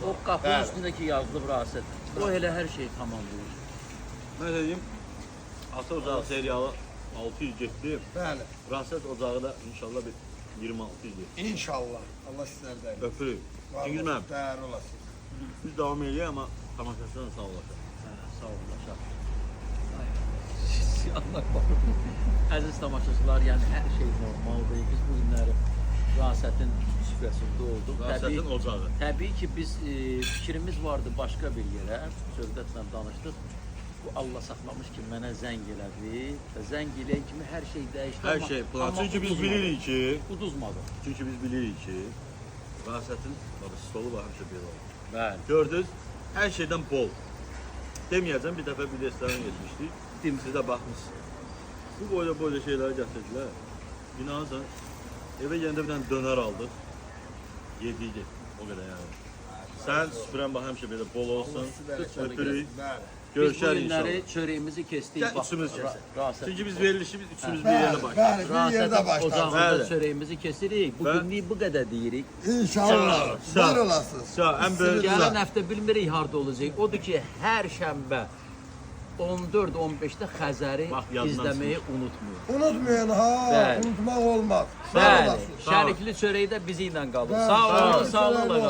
O qapının üstündəki yazılı viraset. O elə hər şeyi tamamlayır. Mən deyim, Ata Ocağı seriyalı 600 getdi. Bəli. Viraset Ocağı da inşallah bir 2600 getdi. İnşallah. Allah sizlərdən. Öpürük. Cengiz mənim, Değerli olasın. biz devam edirik ama tamaşaçıdan sağ olasın. Sağ olun, aşağı. Allah korusun. Əziz tamaşaçılar, yəni hər şey normaldır. Biz bu günləri Virasetin süfrəsində olduq. Virasetin Ocağı. Təbii ki, biz fikrimiz vardı başqa bir yerə. Söhbətlə danışdıq. Bu Allah saxlamış ki, mənə zəng elədi. Və zəng eləyən kimi hər şey dəyişdi. Her şey plan. Çünkü biz bilirik ki, Uduzmadı. Virasetin stolu var həmişə belə olur. Bəli. Gördünüz, her şeyden bol. Demeyeceğim, bir dəfə bir restoran geçmişdik. Siz de bakmışsınız. Bu böyle şeyleri getirdiler. İnanırsan, eve gelende bir tane döner aldık. Yediydi. O kadar yani. Sen süpüren bak həmişə belə bol olsun. Öpürük. Biz bu Görüşər günləri inşallah. çörəyimizi kesdik. Gel üçümüz kesin. Rahatsız. Çünkü biz verilişi üçümüz bir yerde başlayırıq. Bəli, bir yerdə başladı. Ocağında Bəli. çörəyimizi kesirik. Bu Ben- günlük bu qədər deyirik. İnşallah. Sağ ol. Var olasınız. Sağ ol. En böyle Gələn həftə bilmirik harda olacaq. Odur ki, hər şənbə 14-15-də Xəzəri Bax, yadından izləməyi unutmayın. Unutmayın ha. Bəli. Unutmaq olmaz. Sağ Bəli, olasınız. şərikli çörəyi də bizi ilə qalın. Bəli, Sağ olun, sağ olun. sağlıqla qalın.